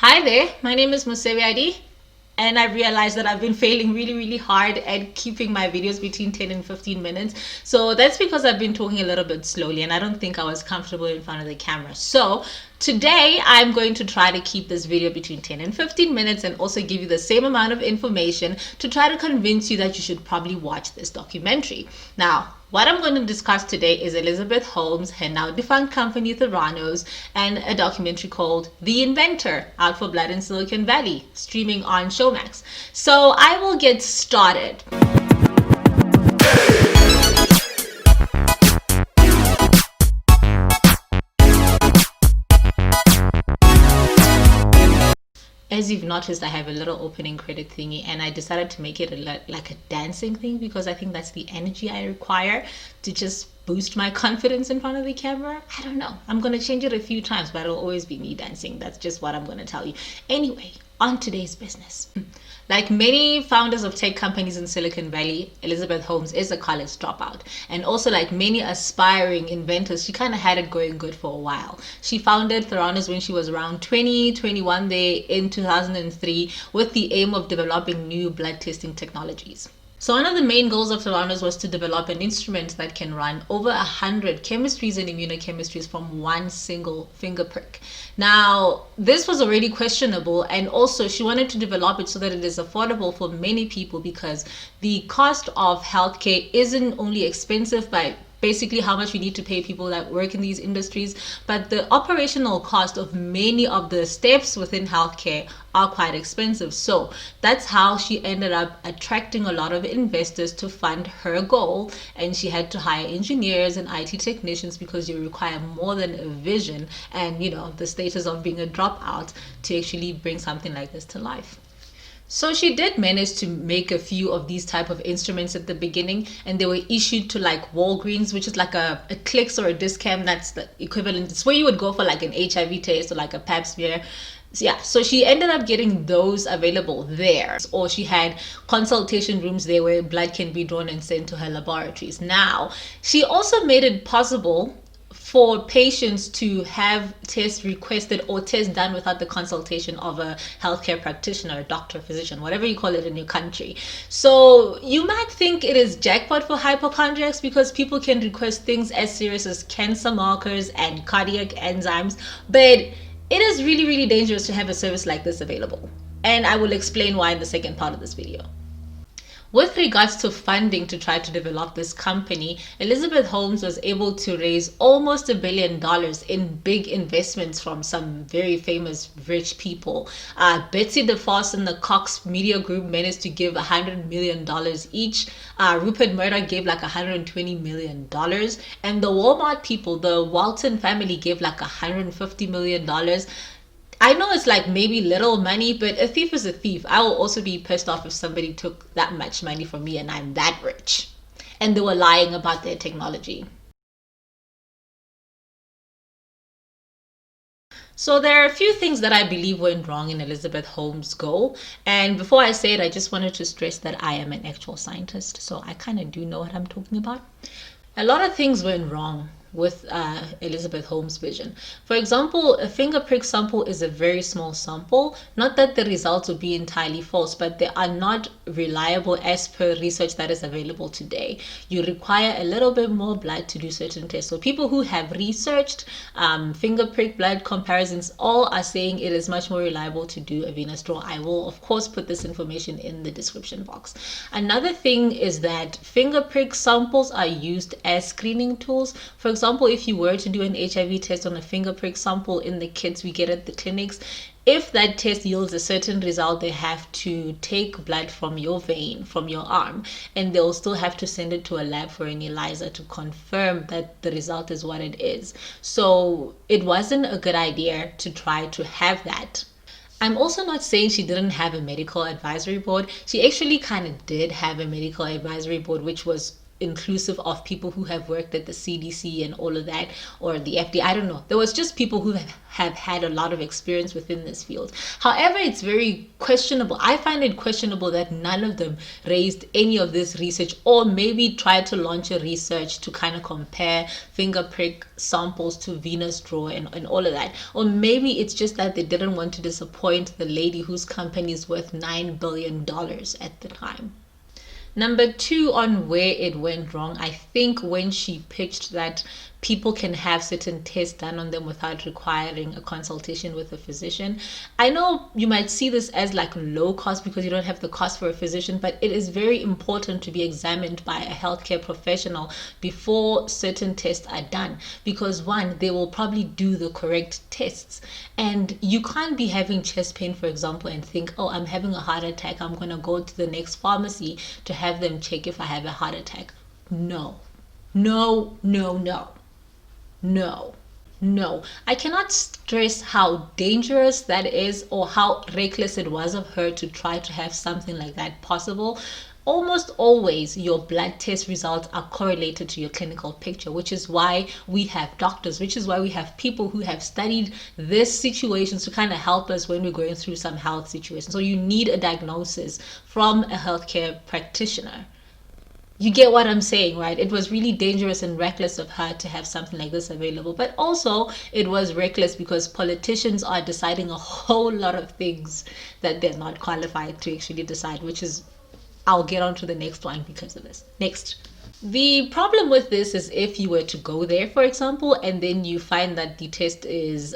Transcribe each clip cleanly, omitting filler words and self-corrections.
Hi there, my name is Mosebjadi, and I realized that I've been failing really hard at keeping my videos between 10 and 15 minutes. So that's because I've been talking a little bit slowly and I don't think I was comfortable in front of the camera. So today I'm going to try to keep this video between 10 and 15 minutes and also give you the same amount of information to try to convince you that you should probably watch this documentary. Now, what I'm going to discuss today is Elizabeth Holmes, her now defunct company Theranos, and a documentary called The Inventor, out for blood in Silicon Valley, streaming on Showmax. So I will get started. As you've noticed, I have a little opening credit thingy and I decided to make it like a dancing thing because I think that's the energy I require to just boost my confidence in front of the camera. I don't know. I'm going to change it a few times, but it'll always be me dancing. That's just what I'm going to tell you. Anyway, on today's business. Like many founders of tech companies in Silicon Valley, Elizabeth Holmes is a college dropout. And also like many aspiring inventors, she kind of had it going good for a while. She founded Theranos when she was around 21 there in 2003 with the aim of developing new blood testing technologies. So one of the main goals of Theranos was to develop an instrument that can run over 100 chemistries and immunochemistries from one single finger prick. Now, this was already questionable, and also she wanted to develop it so that it is affordable for many people because the cost of healthcare isn't only expensive by basically how much we need to pay people that work in these industries, but the operational cost of many of the steps within healthcare are quite expensive. So that's how she ended up attracting a lot of investors to fund her goal, and she had to hire engineers and IT technicians because you require more than a vision and the status of being a dropout to actually bring something like this to life. So she did manage to make a few of these type of instruments at the beginning, and they were issued to like Walgreens, which is like a Clicks or a Discam. That's the equivalent. It's where you would go for like an HIV test or like a pap smear. Yeah, so she ended up getting those available there, or she had consultation rooms there where blood can be drawn and sent to her laboratories. Now, she also made it possible for patients to have tests requested or tests done without the consultation of a healthcare practitioner, a doctor, physician, whatever you call it in your country. So you might think it is jackpot for hypochondriacs because people can request things as serious as cancer markers and cardiac enzymes, but it is really dangerous to have a service like this available. And I will explain why in the second part of this video. With regards to funding to try to develop this company, Elizabeth Holmes was able to raise almost $1 billion in big investments from some very famous rich people. Betsy DeFoss and the Cox Media Group managed to give $100 million each. Rupert Murdoch gave like $120 million. And the Walmart people, the Walton family, gave like $150 million. I know it's like maybe little money, but a thief is a thief. I will also be pissed off if somebody took that much money from me and I'm that rich. And they were lying about their technology. So there are a few things that I believe went wrong in Elizabeth Holmes' goal. And before I say it, I just wanted to stress that I am an actual scientist, so I kind of do know what I'm talking about. A lot of things went wrong with Elizabeth Holmes' vision. For example, a finger prick sample is a very small sample. Not that the results would be entirely false, but they are not reliable as per research that is available today. You require a little bit more blood to do certain tests. So people who have researched finger prick blood comparisons all are saying it is much more reliable to do a venous draw. I will of course put this information in the description box. Another thing is that finger prick samples are used as screening tools. For example, if you were to do an HIV test on a finger prick sample in the kits we get at the clinics, if that test yields a certain result, they have to take blood from your vein, from your arm, and they'll still have to send it to a lab for an ELISA to confirm that the result is what it is. So it wasn't a good idea to try to have that. I'm also not saying she didn't have a medical advisory board. She actually kind of did have a medical advisory board, which was inclusive of people who have worked at the CDC and all of that, or the FDA. I don't know. There was just people who have had a lot of experience within this field. However, it's very questionable. I find it questionable that none of them raised any of this research, or maybe tried to launch a research to kind of compare finger prick samples to venous draw and all of that. Or maybe it's just that they didn't want to disappoint the lady whose company is worth $9 billion at the time. Number 2 on where it went wrong, I think when she pitched that people can have certain tests done on them without requiring a consultation with a physician. I know you might see this as like low cost because you don't have the cost for a physician, but it is very important to be examined by a healthcare professional before certain tests are done, because one, they will probably do the correct tests, and you can't be having chest pain, for example, and think, oh, I'm having a heart attack, I'm going to go to the next pharmacy to have them check if I have a heart attack. No, no, no, no. No, I cannot stress how dangerous that is, or how reckless it was of her to try to have something like that possible. Almost always your blood test results are correlated to your clinical picture, which is why we have doctors, which is why we have people who have studied this situations to kind of help us when we're going through some health situation. So you need a diagnosis from a healthcare practitioner. You get what I'm saying, right? It was really dangerous and reckless of her to have something like this available. But also, it was reckless because politicians are deciding a whole lot of things that they're not qualified to actually decide, which is, I'll get on to the next one because of this. Next. The problem with this is if you were to go there, for example, and then you find that the test is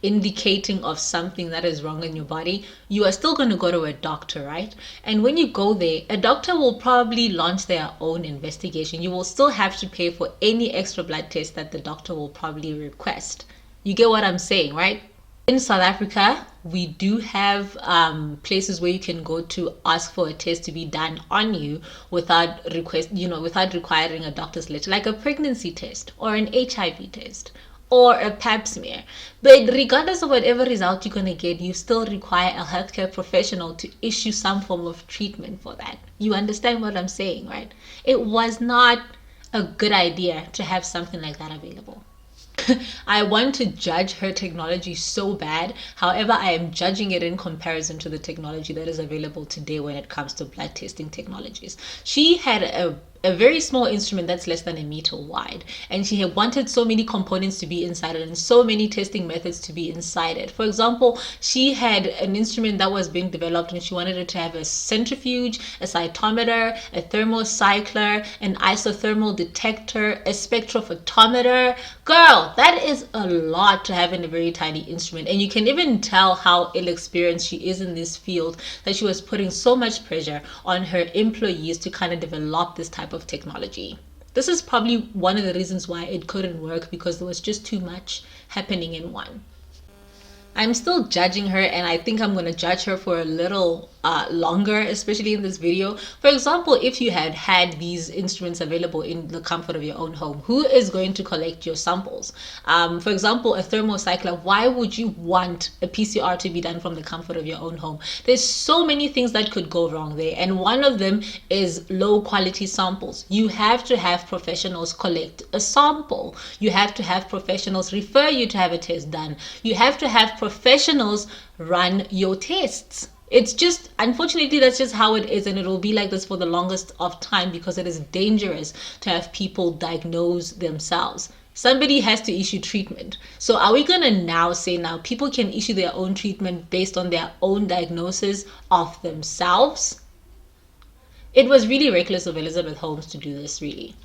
indicating of something that is wrong in your body, you are still going to go to a doctor, right? And when you go there, a doctor will probably launch their own investigation. You will still have to pay for any extra blood test that the doctor will probably request. You get what I'm saying, right? In South Africa, we do have places where you can go to ask for a test to be done on you without requiring a doctor's letter, like a pregnancy test or an HIV test or a pap smear. But regardless of whatever result you're going to get, you still require a healthcare professional to issue some form of treatment for that. You understand what I'm saying, right? It was not a good idea to have something like that available. I want to judge her technology so bad. However, I am judging it in comparison to the technology that is available today when it comes to blood testing technologies. She had a very small instrument that's less than a meter wide, and she had wanted so many components to be inside it and so many testing methods to be inside it. For example, she had an instrument that was being developed and she wanted it to have a centrifuge, a cytometer, a thermocycler, an isothermal detector, a spectrophotometer. Girl, that is a lot to have in a very tiny instrument, and you can even tell how ill-experienced she is in this field, that she was putting so much pressure on her employees to kind of develop this type of technology. This is probably one of the reasons why it couldn't work, because there was just too much happening in one. I'm still judging her, and I think I'm going to judge her for a little longer, especially in this video. For example, if you had these instruments available in the comfort of your own home, who is going to collect your samples? For example, a thermocycler. Why would you want a PCR to be done from the comfort of your own home? There's so many things that could go wrong there, and one of them is low quality samples. You have to have professionals collect a sample. You have to have professionals refer you to have a test done. You have to have professionals run your tests. It's just, unfortunately, that's just how it is, and it will be like this for the longest of time, because it is dangerous to have people diagnose themselves. Somebody has to issue treatment. So are we going to now say people can issue their own treatment based on their own diagnosis of themselves? It was really reckless of Elizabeth Holmes to do this, really.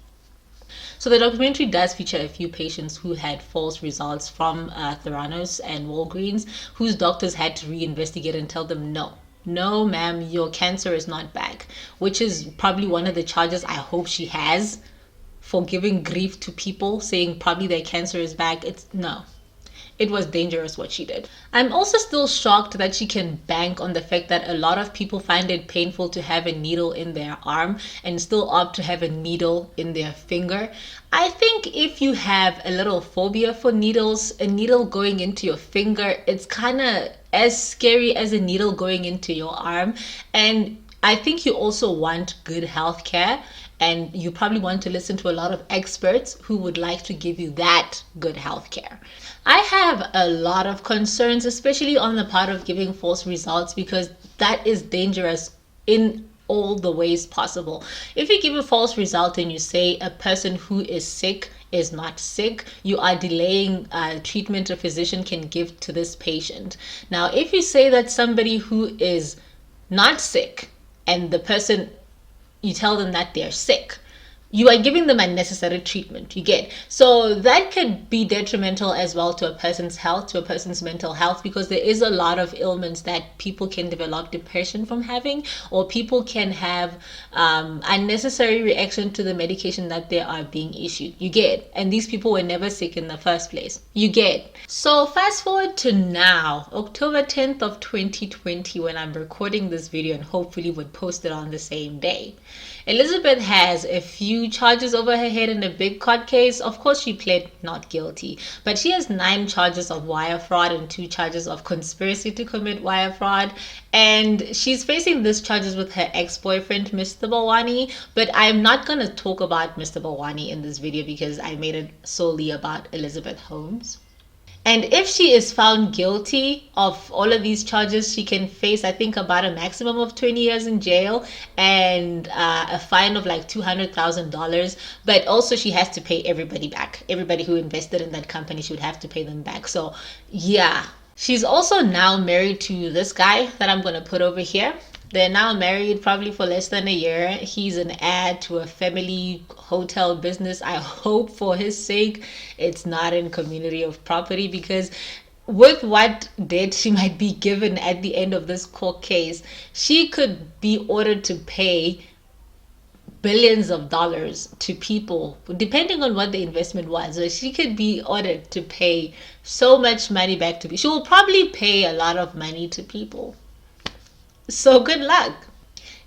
So the documentary does feature a few patients who had false results from Theranos and Walgreens, whose doctors had to reinvestigate and tell them, no ma'am, your cancer is not back, which is probably one of the charges I hope she has for giving grief to people, saying probably their cancer is back. It was dangerous what she did. I'm also still shocked that she can bank on the fact that a lot of people find it painful to have a needle in their arm and still opt to have a needle in their finger. I think if you have a little phobia for needles, a needle going into your finger, it's kind of as scary as a needle going into your arm. And I think you also want good health care. and you probably want to listen to a lot of experts who would like to give you that good healthcare. I have a lot of concerns, especially on the part of giving false results, because that is dangerous in all the ways possible. If you give a false result and you say a person who is sick is not sick, you are delaying treatment a physician can give to this patient. Now, if you say that somebody who is not sick and the person, you tell them that they're sick, you are giving them unnecessary treatment, you get. So that could be detrimental as well to a person's health, to a person's mental health, because there is a lot of ailments that people can develop depression from having, or people can have unnecessary reaction to the medication that they are being issued, you get. And these people were never sick in the first place, you get. So fast forward to now, October 10th of 2020, when I'm recording this video and hopefully would post it on the same day. Elizabeth has a few charges over her head in a big court case. Of course, she pled not guilty, but she has 9 charges of wire fraud and 2 charges of conspiracy to commit wire fraud. And she's facing these charges with her ex-boyfriend, Mr. Bawani. But I'm not going to talk about Mr. Bawani in this video because I made it solely about Elizabeth Holmes. And if she is found guilty of all of these charges, she can face, I think, about a maximum of 20 years in jail and a fine of like $200,000. But also she has to pay everybody back. Everybody who invested in that company, she would have to pay them back. So yeah, she's also now married to this guy that I'm going to put over here. They're now married probably for less than a year. He's an ad to a family hotel business. I hope for his sake it's not in community of property, because with what debt she might be given at the end of this court case, she could be ordered to pay billions of dollars to people, depending on what the investment was. So she could be ordered to pay so much money back to people. She will probably pay a lot of money to people. So good luck.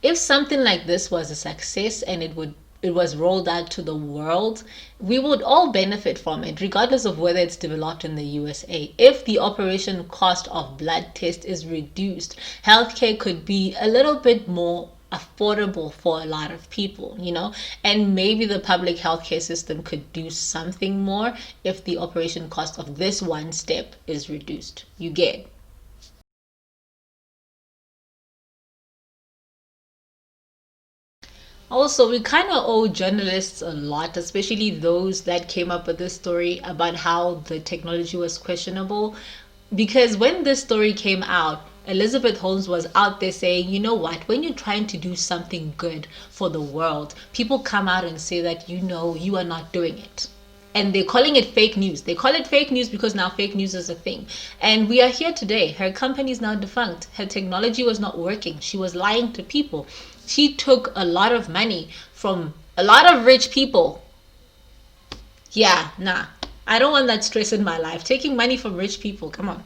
If something like this was a success and it was rolled out to the world, we would all benefit from it, regardless of whether it's developed in the USA. If the operation cost of blood test is reduced, healthcare could be a little bit more affordable for a lot of people, you know, and maybe the public healthcare system could do something more if the operation cost of this one step is reduced, you get. Also, we kind of owe journalists a lot, especially those that came up with this story about how the technology was questionable. Because when this story came out, Elizabeth Holmes was out there saying, you know what, when you're trying to do something good for the world, people come out and say that, you know, you are not doing it. And they're calling it fake news. They call it fake news because now fake news is a thing. And we are here today. Her company is now defunct. Her technology was not working. She was lying to people. She took a lot of money from a lot of rich people. Yeah, nah. I don't want that stress in my life. Taking money from rich people, come on.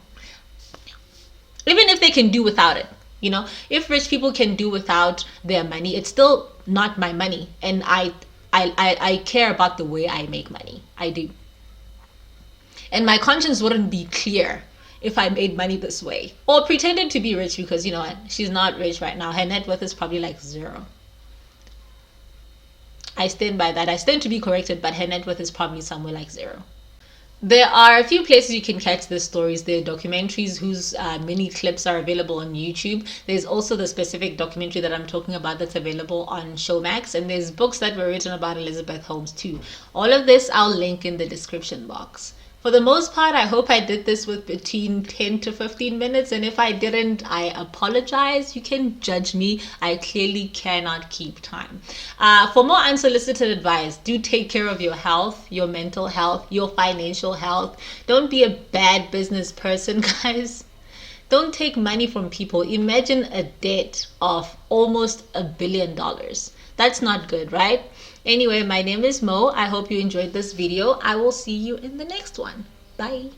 Even if they can do without it, you know, if rich people can do without their money, it's still not my money. And I care about the way I make money. I do. And my conscience wouldn't be clear if I made money this way or pretended to be rich, because you know what, she's not rich right now. Her net worth is probably like 0. I stand by that. I stand to be corrected, but her net worth is probably somewhere like 0. There are a few places you can catch the stories. There are documentaries whose mini clips are available on YouTube. There's also the specific documentary that I'm talking about that's available on Showmax. And there's books that were written about Elizabeth Holmes too. All of this I'll link in the description box. For the most part, I hope I did this with between 10 to 15 minutes. And if I didn't, I apologize. You can judge me. I clearly cannot keep time. For more unsolicited advice, do take care of your health, your mental health, your financial health. Don't be a bad business person, guys. Don't take money from people. Imagine a debt of almost $1 billion. That's not good, right? Anyway, my name is Mo. I hope you enjoyed this video. I will see you in the next one. Bye.